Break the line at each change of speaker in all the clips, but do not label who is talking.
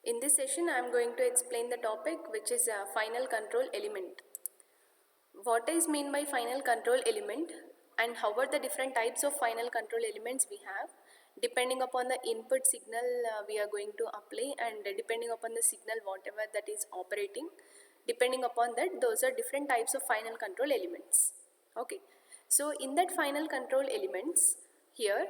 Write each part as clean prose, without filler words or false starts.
In this session, I am going to explain the topic which is final control element. What is mean by final control element and how are the different types of final control elements we have depending upon the input signal we are going to apply and depending upon the signal whatever that is operating, depending upon that those are different types of final control elements. Okay, so in that final control elements here,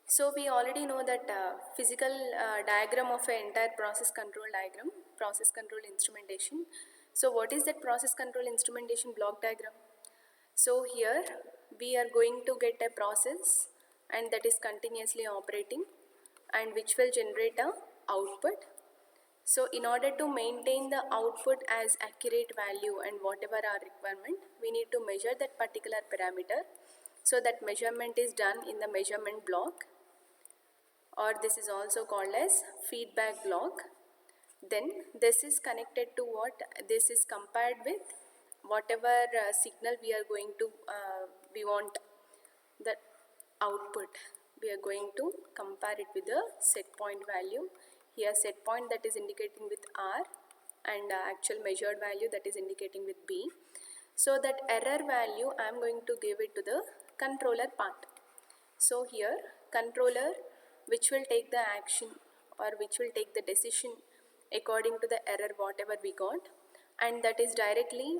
so we already know that physical diagram of an entire process control diagram, process control instrumentation. So what is that process control instrumentation block diagram? So here we are going to get a process and that is continuously operating and which will generate a output. So in order to maintain the output as accurate value and whatever our requirement, we need to measure that particular parameter. So that measurement is done in the measurement block, or this is also called as feedback block. Then this is connected to what? This is compared with whatever signal we are going to we want the output. We are going to compare it with the set point value. Here set point that is indicating with R and actual measured value that is indicating with B. So that error value I am going to give it to the controller part. So here controller which will take the action or which will take the decision according to the error whatever we got, and that is directly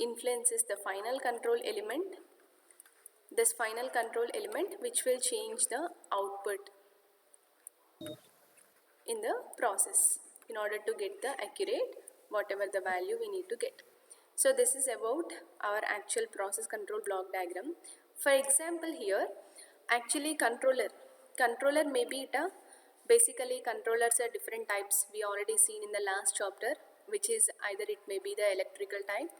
influences the final control element. This final control element which will change the output in the process in order to get the accurate whatever the value we need to get. So this is about our actual process control block diagram. For example here, actually controller may be it a, basically controllers are different types we already seen in the last chapter, which is either it may be the electrical type,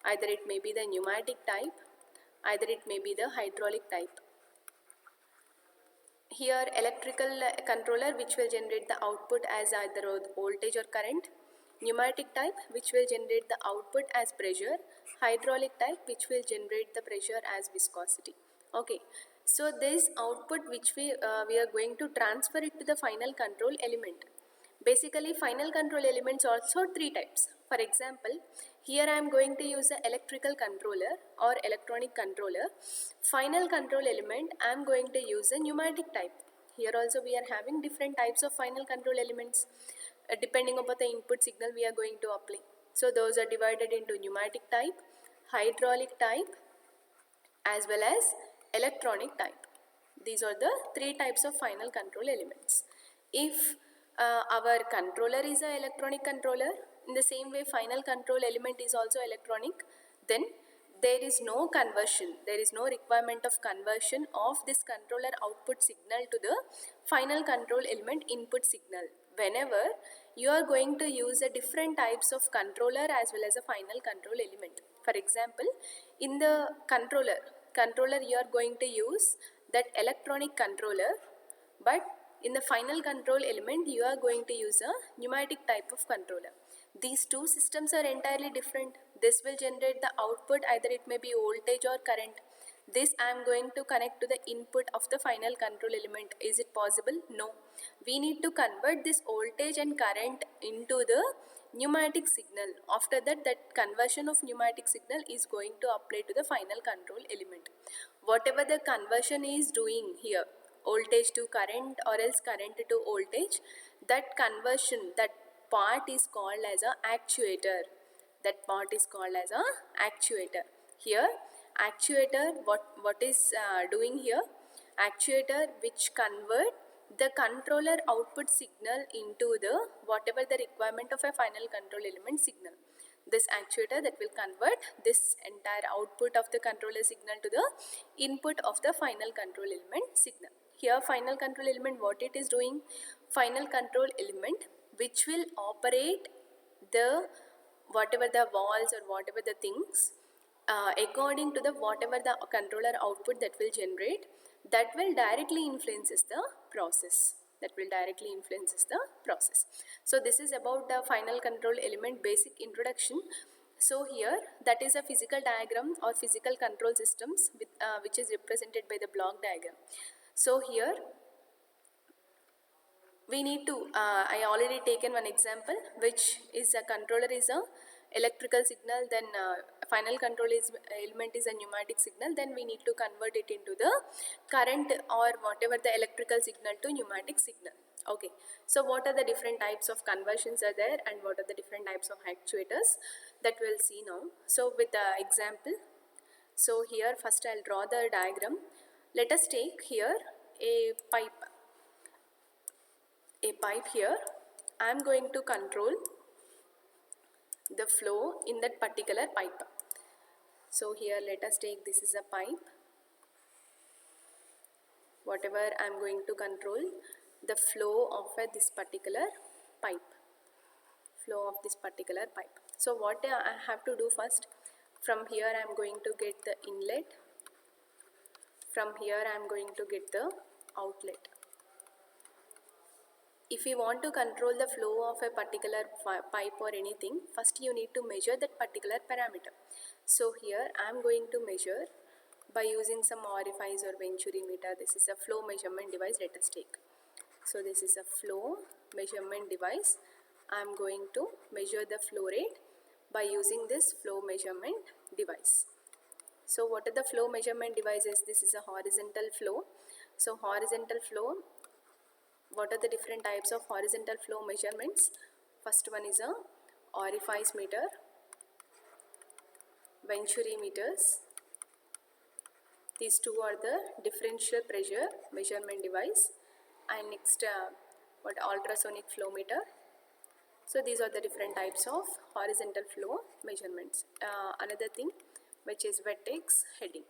either it may be the pneumatic type, either it may be the hydraulic type. Here electrical controller which will generate the output as either voltage or current, pneumatic type which will generate the output as pressure, hydraulic type which will generate the pressure as viscosity. Okay, so this output which we are going to transfer it to the final control element. Basically final control elements also three types. For example, here I am going to use the electrical controller or electronic controller. Final control element I am going to use a pneumatic type. Here also we are having different types of final control elements depending upon the input signal we are going to apply. So those are divided into pneumatic type, hydraulic type as well as electronic type. These are the three types of final control elements. If our controller is an electronic controller, in the same way final control element is also electronic, then there is no conversion, there is no requirement of conversion of this controller output signal to the final control element input signal. Whenever you are going to use a different types of controller as well as a final control element. For example, in the controller you are going to use that electronic controller, but in the final control element you are going to use a pneumatic type of controller. These two systems are entirely different. This will generate the output, either it may be voltage or current. This I am going to connect to the input of the final control element. Is it possible? No. We need to convert this voltage and current into the pneumatic signal. After that, that conversion of pneumatic signal is going to apply to the final control element. Whatever the conversion is doing here, voltage to current or else current to voltage, that conversion, that part is called as a actuator. That part is called as a actuator. Here actuator, what is doing here? Actuator which convert the controller output signal into the whatever the requirement of a final control element signal. This actuator that will convert this entire output of the controller signal to the input of the final control element signal. Here final control element, what it is doing? Final control element which will operate the whatever the valves or whatever the things according to the whatever the controller output that will generate, that will directly influences the process. that will directly influences the process. So this is about the final control element basic introduction. So here that is a physical diagram or physical control systems with, which is represented by the block diagram. So here we need to, I already taken one example, which is a controller is a electrical signal, then final control is element is a pneumatic signal, then we need to convert it into the current or whatever the electrical signal to pneumatic signal. Okay, so what are the different types of conversions are there and what are the different types of actuators that we'll see now. So with the example, so here first I'll draw the diagram. Let us take here a pipe here. I am going to control the flow in that particular pipe. So here let us take, this is a pipe, whatever I am going to control the flow of this particular pipe, So what I have to do first, from here I am going to get the inlet, from here I am going to get the outlet. If you want to control the flow of a particular pipe or anything, first you need to measure that particular parameter. So here I am going to measure by using some orifice or venturi meter. This is a flow measurement device, let us take. So this is a flow measurement device. I am going to measure the flow rate by using this flow measurement device. So what are the flow measurement devices? This is a horizontal flow. So horizontal flow, what are the different types of horizontal flow measurements? First one is a orifice meter, venturi meters. These two are the differential pressure measurement device, and next what ultrasonic flow meter. So these are the different types of horizontal flow measurements. Another thing which is vertex shedding.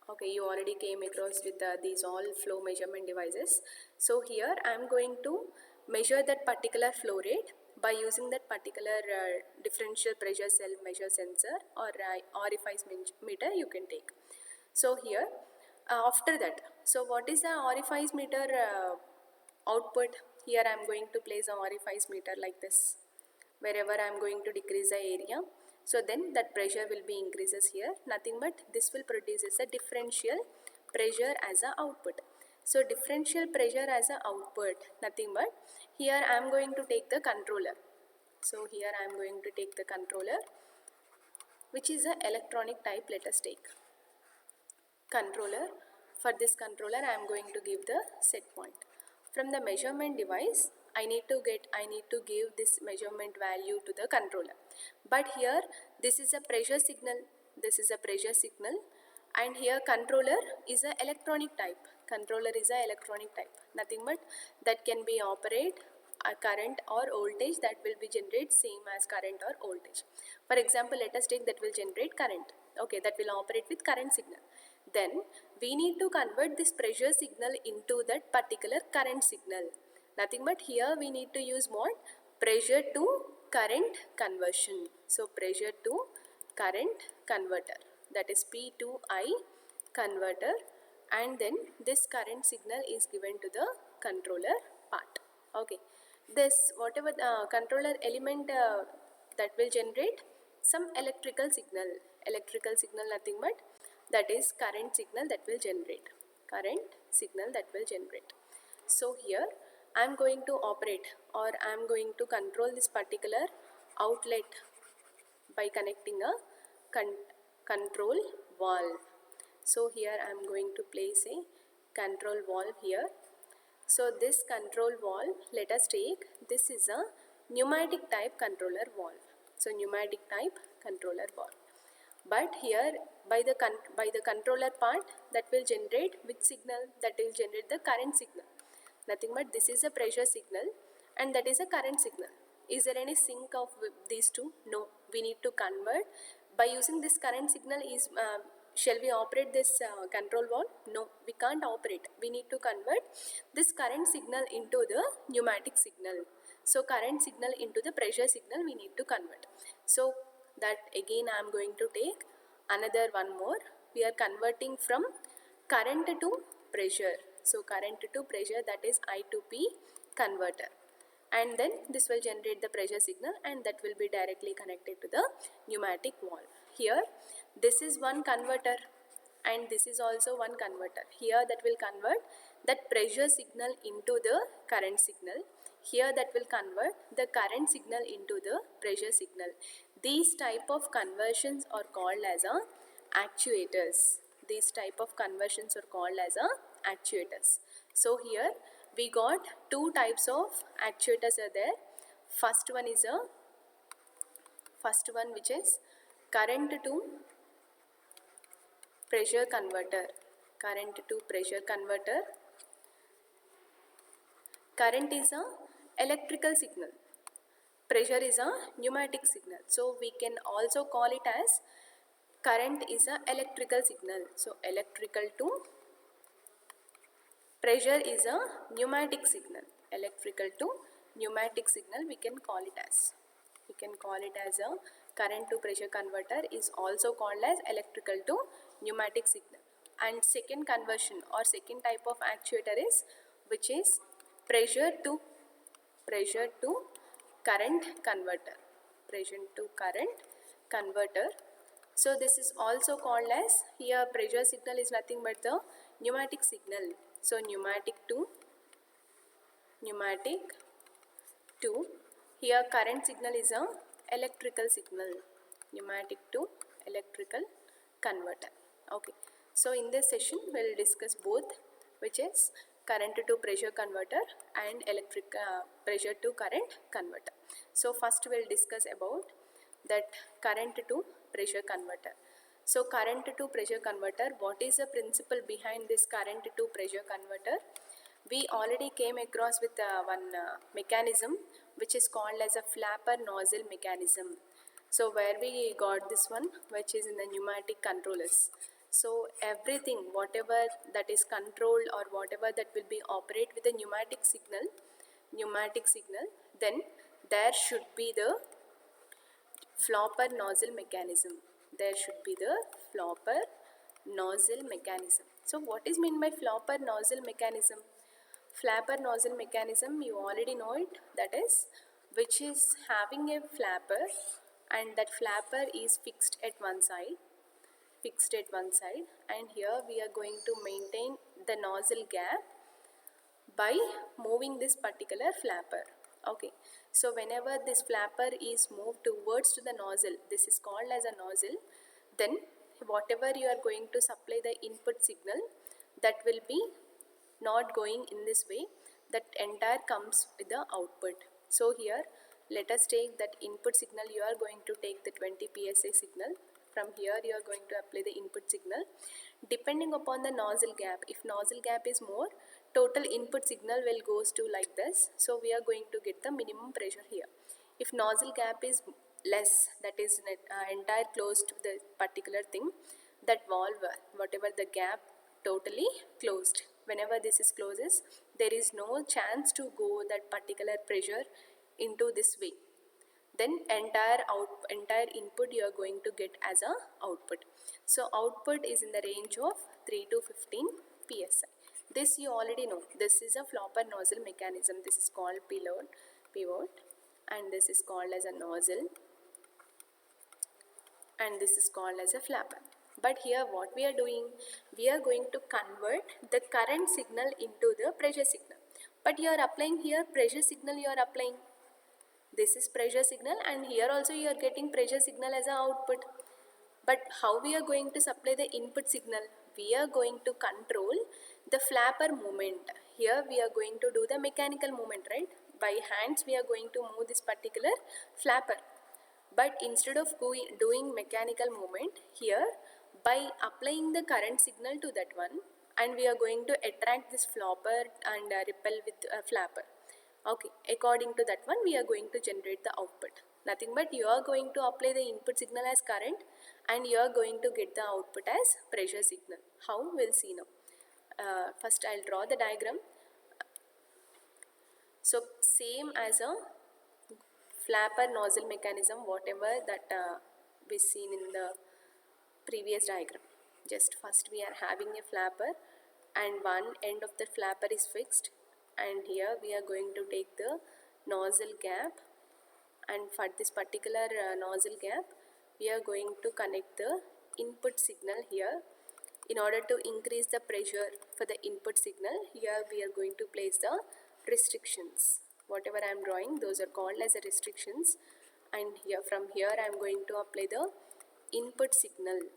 Okay, you already came across with these all flow measurement devices. So here I am going to measure that particular flow rate by using that particular differential pressure cell measure sensor or orifice meter you can take. So here after that, so what is the orifice meter output? Here I am going to place an orifice meter like this. Wherever I am going to decrease the area, so then that pressure will be increases here. Nothing but this will produces a differential pressure as a output. So differential pressure as a output, nothing but here I am going to take the controller. So here I am going to take the controller, which is a electronic type. Let us take controller. For this controller I am going to give the set point. From the measurement device I need to give this measurement value to the controller. But here this is a pressure signal, and here controller is a electronic type. Nothing but that can be operate a current or voltage that will be generate same as current or voltage. For example, let us take that will generate current. Okay, that will operate with current signal. Then we need to convert this pressure signal into that particular current signal. Nothing but here we need to use what? Pressure to current conversion. So pressure to current converter, that is P2I converter, and then this current signal is given to the controller part. Okay, this whatever the controller element that will generate some electrical signal, nothing but that is current signal that will generate. So here I am going to operate or I am going to control this particular outlet by connecting a control valve. So here I am going to place a control valve here. So this control valve, let us take, this is a pneumatic type controller valve. So pneumatic type controller valve. But here by the controller part, that will generate which signal? That will generate the current signal. Nothing but this is a pressure signal and that is a current signal. Is there any sync of these two? No. We need to convert. By using this current signal, shall we operate this control valve? No, we can't operate. We need to convert this current signal into the pneumatic signal. So current signal into the pressure signal we need to convert. So that again I am going to take another one more. We are converting from current to pressure. So current to pressure, that is I to P converter, and then this will generate the pressure signal, and that will be directly connected to the pneumatic valve. Here this is one converter and this is also one converter. Here that will convert that pressure signal into the current signal. Here that will convert the current signal into the pressure signal. These type of conversions are called as a actuators. These type of conversions are called as a actuators. So here we got two types of actuators are there. First one which is current to pressure converter. Current to pressure converter. Current is a electrical signal. Pressure is a pneumatic signal. So we can also call it as current is a electrical signal. So electrical to pressure is a pneumatic signal. Electrical to pneumatic signal we can call it as. We can call it as a current to pressure converter is also called as electrical to pneumatic signal. And second conversion or second type of actuator is which is pressure to current converter. Pressure to current converter. So this is also called as, here pressure signal is nothing but the pneumatic signal. So pneumatic to here current signal is a electrical signal. Pneumatic to electrical converter. Okay. So in this session we will discuss both, which is current to pressure converter and pressure to current converter. So first we will discuss about that current to pressure converter. So current to pressure converter, what is the principle behind this current to pressure converter? We already came across with one mechanism which is called as a flapper nozzle mechanism. So where we got this one, which is in the pneumatic controllers. So everything, whatever that is controlled or whatever that will be operate with a pneumatic signal, then there should be the flapper nozzle mechanism. There should be the flapper nozzle mechanism. So what is meant by flapper nozzle mechanism? Flapper nozzle mechanism, you already know it, that is which is having a flapper and that flapper is fixed at one side, and here we are going to maintain the nozzle gap by moving this particular flapper. Okay, so whenever this flapper is moved towards to the nozzle, this is called as a nozzle, then whatever you are going to supply the input signal, that will be not going in this way, that entire comes with the output. So here let us take that input signal, you are going to take the 20 psi signal. From here you are going to apply the input signal. Depending upon the nozzle gap, if nozzle gap is more, total input signal will goes to like this. So we are going to get the minimum pressure here. If nozzle gap is less, that is entire closed to the particular thing, that valve, whatever the gap, totally closed. Whenever this is closes, there is no chance to go that particular pressure into this way. Then entire input you are going to get as a output. So output is in the range of 3 to 15 psi. This you already know. This is a flapper nozzle mechanism. This is called pivot, and this is called as a nozzle, and this is called as a flapper. But here what we are doing, we are going to convert the current signal into the pressure signal. But you are applying here pressure signal, you are applying. This is pressure signal, and here also you are getting pressure signal as an output. But how we are going to supply the input signal? We are going to control the flapper movement. Here we are going to do the mechanical movement, right? By hands we are going to move this particular flapper. But instead of doing mechanical movement, here by applying the current signal to that one, and we are going to attract this flapper and repel with a flapper. Okay, according to that one we are going to generate the output. Nothing but you are going to apply the input signal as current, and you are going to get the output as pressure signal. How? We'll see now. First I'll draw the diagram. So same as a flapper nozzle mechanism, whatever that we seen in the previous diagram. Just first we are having a flapper and one end of the flapper is fixed, and here we are going to take the nozzle gap, and for this particular nozzle gap we are going to connect the input signal here. In order to increase the pressure for the input signal, here we are going to place the restrictions. Whatever I am drawing, those are called as restrictions, and here from here I am going to apply the input signal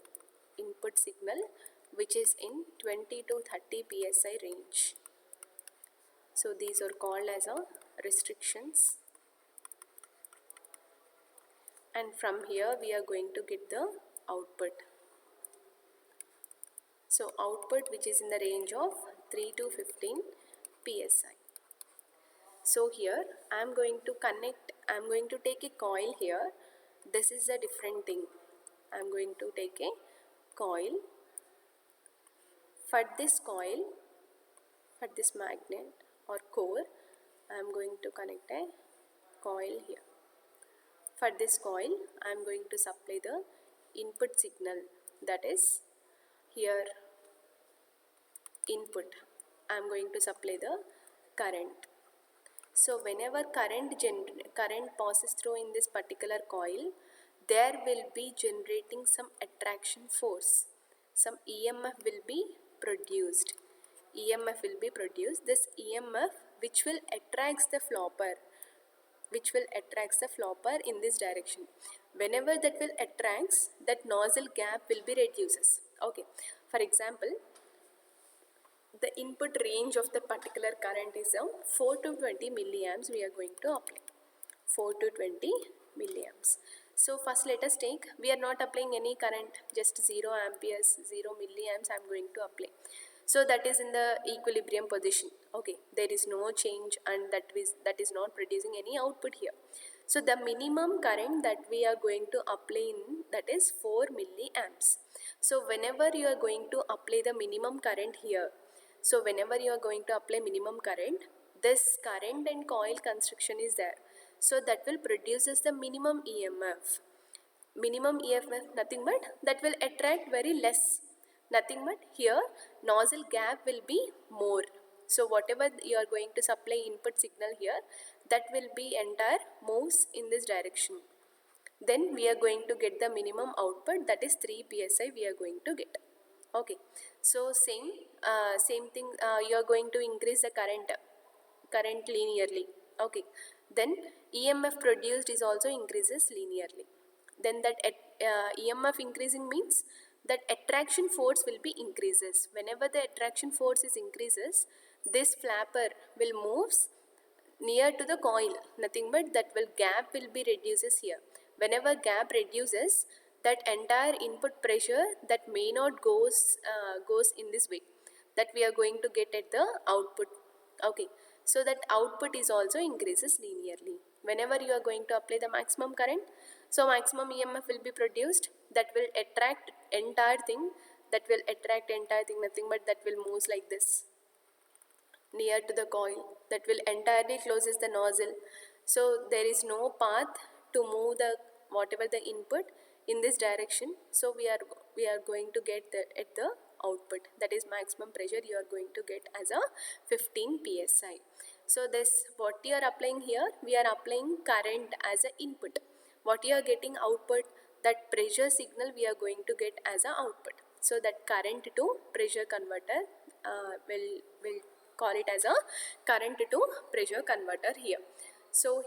which is in 20 to 30 psi range. So these are called as restrictions, and from here we are going to get the output. So output which is in the range of 3 to 15 psi. So here I am going to take a coil here. This is a different thing. I am going to take a coil. For this coil, for this magnet or core, I am going to connect a coil here. For this coil, I am going to supply the input signal, that is here input. I am going to supply the current. So whenever current passes through in this particular coil, there will be generating some attraction force. Some EMF will be produced. This EMF which will attracts the flopper, in this direction. Whenever that will attracts, that nozzle gap will be reduces. Okay. For example, the input range of the particular current is 4 to 20 milliamps we are going to apply. 4 to 20 milliamps. So first let us take, we are not applying any current, just 0 amperes, 0 milliamps I am going to apply. So that is in the equilibrium position. Okay, there is no change, and that is not producing any output here. So the minimum current that we are going to apply in, that is 4 milliamps. So whenever you are going to apply the minimum current here, this current and coil construction is there. So that will produces the minimum EMF. Minimum EMF nothing but that will attract very less. Nothing but here nozzle gap will be more. So whatever you are going to supply input signal here, that will be entire moves in this direction. Then we are going to get the minimum output, that is 3 psi we are going to get. Okay, so same thing, you are going to increase the current linearly. Okay, then EMF produced is also increases linearly. Then that EMF increasing means that attraction force will be increases. Whenever the attraction force is increases, this flapper will moves near to the coil. Nothing but that will gap will be reduces here. Whenever gap reduces, that entire input pressure that may not goes in this way, that we are going to get at the output. Okay, so that output is also increases linearly. Whenever you are going to apply the maximum current, so maximum EMF will be produced, that will attract entire thing, nothing but that will moves like this near to the coil, that will entirely closes the nozzle. So there is no path to move the whatever the input in this direction. So we are going to get at the output, that is maximum pressure you are going to get as a 15 psi. So this what you are applying here, we are applying current as an input. What you are getting output, that pressure signal we are going to get as an output. So that current to pressure converter, will call it as a current to pressure converter here. So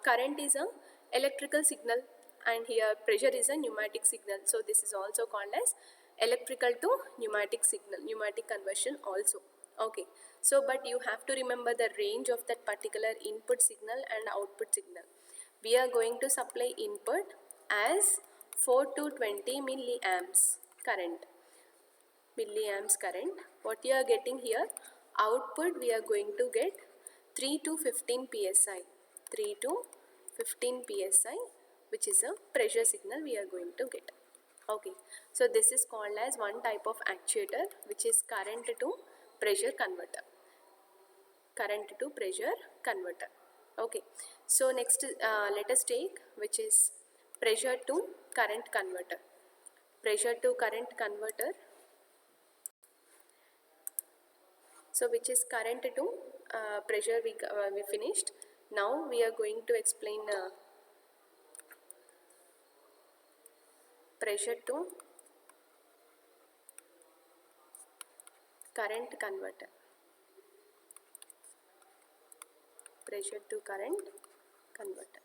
current is a electrical signal, and here pressure is a pneumatic signal. So this is also called as electrical to pneumatic signal, pneumatic conversion also. Okay, so but you have to remember the range of that particular input signal and output signal. We are going to supply input as 4 to 20 milliamps current. What you are getting here, output we are going to get 3 to 15 psi. 3 to 15 psi, which is a pressure signal we are going to get. Okay, so this is called as one type of actuator, which is current to pressure converter. Okay, so next let us take which is pressure to current converter. So which is current to pressure we finished. Now we are going to explain pressure to current converter. Pressure to current converter.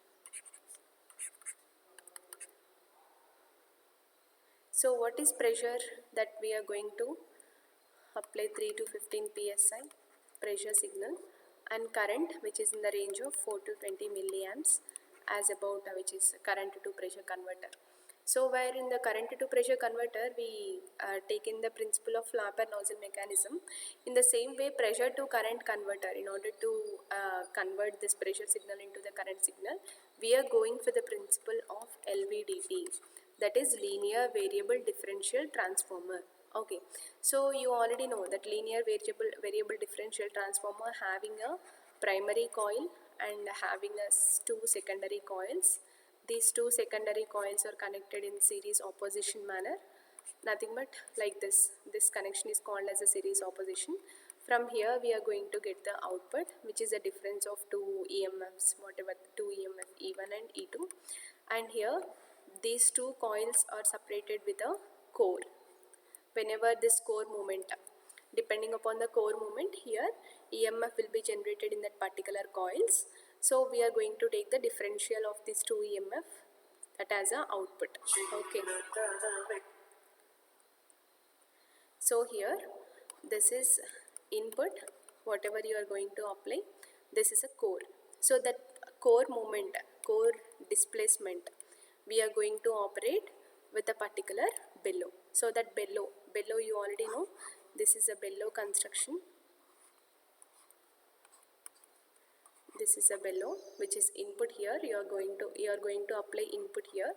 So what is pressure that we are going to apply 3 to 15 psi pressure signal, and current which is in the range of 4 to 20 milliamps as about which is current to pressure converter. So where in the current to pressure converter we take in the principle of Laplace nozzle mechanism, in the same way pressure to current converter, in order to convert this pressure signal into the current signal, we are going for the principle of LVDT, that is linear variable differential transformer. Okay, so you already know that linear variable differential transformer having a primary coil and having two secondary coils. These two secondary coils are connected in series opposition manner, nothing but like this. This connection is called as a series opposition. From here we are going to get the output, which is a difference of two EMFs, whatever two EMF E1 and E2, and here these two coils are separated with a core. Whenever this core movement, depending upon the core movement, here EMF will be generated in that particular coils. So we are going to take the differential of these two EMF that as a output. Okay, so here this is input, whatever you are going to apply, this is a core. So that core movement, core displacement, we are going to operate with a particular bellow. So that bellow you already know, this is a bellow construction. This is a bellow which is input here. You are going to apply input here.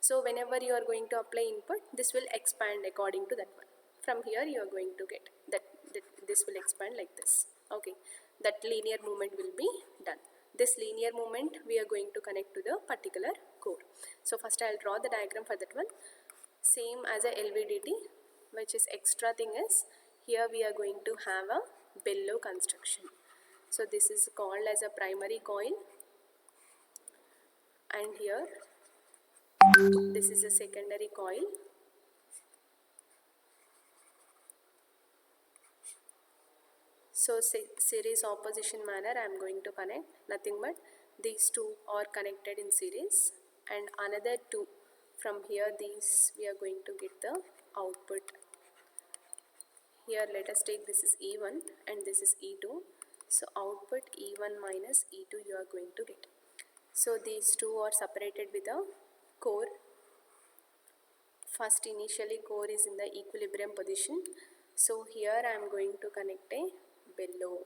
So whenever you are going to apply input, this will expand according to that one. From here you are going to get that this will expand like this. Okay, that linear movement will be done. This linear movement we are going to connect to the particular core. So first I will draw the diagram for that one. Same as a LVDT, which is extra thing is here we are going to have a bellow construction. So this is called as a primary coil, and here this is a secondary coil. So series opposition manner I am going to connect, nothing but these two are connected in series, and another two from here, these we are going to get the output. Here let us take this is E1 and this is E2. So output E1 minus E2 you are going to get. So these two are separated with a core. First initially core is in the equilibrium position. So here I am going to connect a bellow.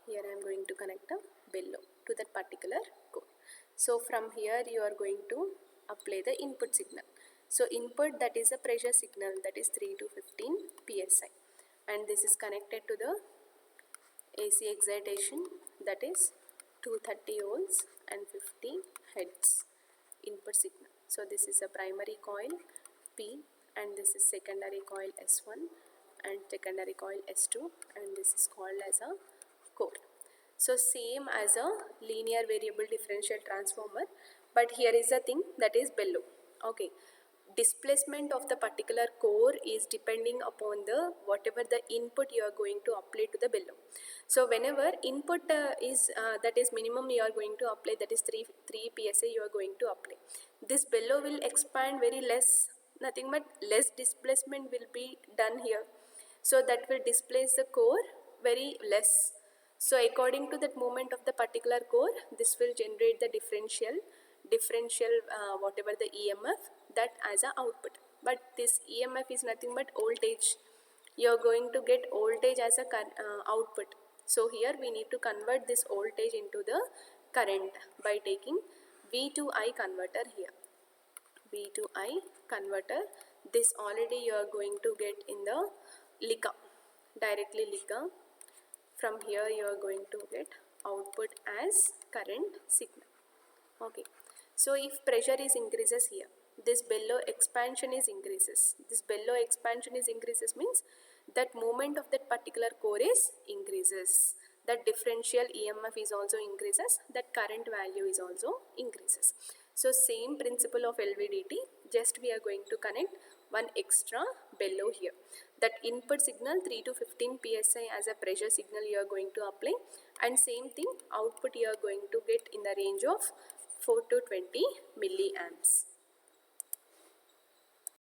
Here I am going to connect a bellow to that particular core. So from here you are going to apply the input signal. So input, that is a pressure signal, that is 3 to 15 psi, and this is connected to the AC excitation, that is 230 volts and 50 hertz input signal. So this is a primary coil P, and this is secondary coil S1 and secondary coil S2, and this is called as a core. So same as a linear variable differential transformer, but here is a thing, that is bellow. Okay, displacement of the particular core is depending upon the whatever the input you are going to apply to the bellow. So whenever input is that is minimum you are going to apply, that is 3 psi you are going to apply, this bellow will expand very less, nothing but less displacement will be done here. So that will displace the core very less. So according to that movement of the particular core, this will generate the differential whatever the EMF, that as a output. But this EMF is nothing but voltage. You are going to get voltage as a output. So here we need to convert this voltage into the current by taking V2I converter here. V2I converter, this already you are going to get in the LICA, directly LICA. From here you are going to get output as current signal. Okay, so if pressure is increases here, this bellow expansion is increases. This bellow expansion is increases means that movement of that particular core is increases. That differential EMF is also increases. That current value is also increases. So same principle of LVDT, just we are going to connect one extra bellow here. That input signal 3 to 15 psi as a pressure signal you are going to apply, and same thing output you are going to get in the range of 4 to 20 milliamps.